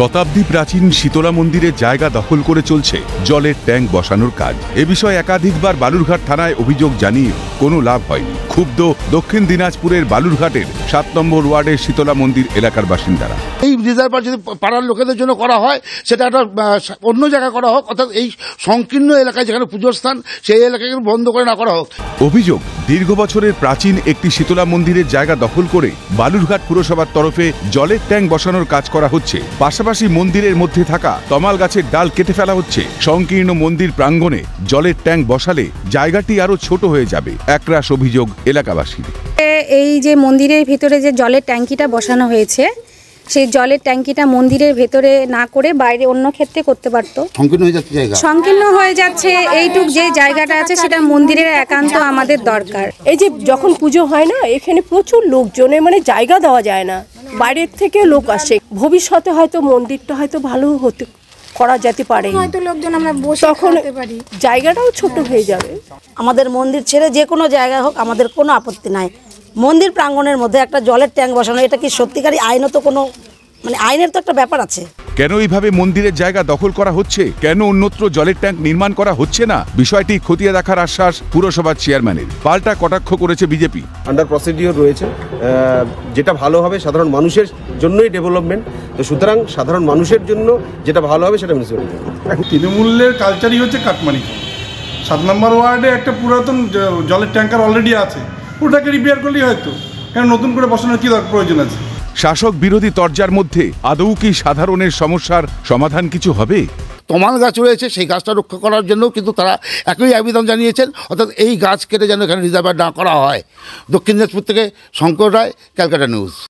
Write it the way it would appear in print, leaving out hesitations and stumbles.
শতাব্দী প্রাচীন শীতলা মন্দিরের জায়গা দখল করে চলছে জলের ট্যাঙ্ক বসানোর কাজ। এ বিষয়ে একাধিকবার বালুরঘাট থানায় অভিযোগ জানিয়ে কোনো লাভ হয়নি। ক্ষুব্ধ দক্ষিণ দিনাজপুরের বালুরঘাটের 7 নম্বর ওয়ার্ডের শীতলা মন্দির এলাকার বাসিন্দারা। এই রিজার্ভ যদি পাড়ার লোকেদের জন্য করা হয়, সেটা একটা অন্য জায়গায় করা হোক, অর্থাৎ এই সংকীর্ণ এলাকায় যেখানে পুজোর স্থান, সেই এলাকাকে বন্ধ করে না করা হোক। অভিযোগ, দীর্ঘ বছরের প্রাচীন একটি শীতলা মন্দিরের জায়গা দখল করে বালুরঘাট পুরসভার তরফে জলের ট্যাঙ্ক বসানোর কাজ করা হচ্ছে। পাশাপাশি মন্দিরের মধ্যে থাকা তমাল গাছের ডাল কেটে ফেলা হচ্ছে। সংকীর্ণ মন্দির প্রাঙ্গণে জলের ট্যাঙ্ক বসালে জায়গাটি আরো ছোট হয়ে যাবে, একরাশ অভিযোগ এলাকাবাসীর। এই যে মন্দিরের ভিতরে যে জলের ট্যাঙ্কিটা বসানো হয়েছে, সেই জলের ট্যাঙ্কিটা মন্দিরের ভেতরে না করে বাইরে অন্য ক্ষেত্রে করতে পারতো। সংকীর্ণ হয়ে যাচ্ছে এইটুক যে জায়গাটা আছে, সেটা মন্দিরের একান্ত আমাদের দরকার। এই যে যখন পুজো হয় না, এখানে প্রচুর লোকজনের মানে জায়গা দেওয়া যায় না, বাইরের থেকে লোক আসে। ভবিষ্যতে হয়তো মন্দিরটা হয়তো ভালো হতে করা যেতে পারে, হয়তো লোকজন আমরা বসে তখন পারি, জায়গাটাও ছোট হয়ে যাবে। আমাদের মন্দির ছেড়ে যে কোনো জায়গায় হোক, আমাদের কোনো আপত্তি নাই। মন্দির প্রাঙ্গণের মধ্যে একটা জলের ট্যাঙ্ক বসানো, এটা কি সত্যিকারই আইনত কোনো আইনের তো একটা ব্যাপার আছে। কেন এইভাবে মন্দিরের জায়গা দখল করা হচ্ছে, কেন অন্যত্র জলের ট্যাঙ্ক নির্মাণ করা হচ্ছে না, বিষয়টি খতিয়ে দেখার আশ্বাস পুরসভার চেয়ারম্যানের। পাল্টা কটাক্ষ করেছে বিজেপি। আন্ডার প্রসিডিওর রয়েছে, যেটা ভালো হবে সাধারণ মানুষের জন্যই ডেভেলপমেন্ট, তো সুতরাং সাধারণ মানুষের জন্য যেটা ভালো হবে সেটা মিউনিসিপ্যালিটি। তৃণমূলের কালচারই হচ্ছে কাটমানি। 7 নম্বর ওয়ার্ডে একটা পুরাতন জলের ট্যাঙ্কার অলরেডি আছে, ওটাকে রিপেয়ার করলেই হয়তো, কেন নতুন করে বসানোর কি প্রয়োজন আছে? শাসক বিরোধী তরজার মধ্যে আদৌ কি সাধারণের সমস্যার সমাধান কিছু হবে? তমাল গাছ রয়েছে, সেই গাছটা রক্ষা করার জন্য কিন্তু তারা একই আবেদন জানিয়েছেন, অর্থাৎ এই গাছ কেটে যেন এখানে রিজার্ভ না করা হয়। দক্ষিণ দিনাজপুর থেকে শঙ্কর রায়, ক্যালকাটা নিউজ।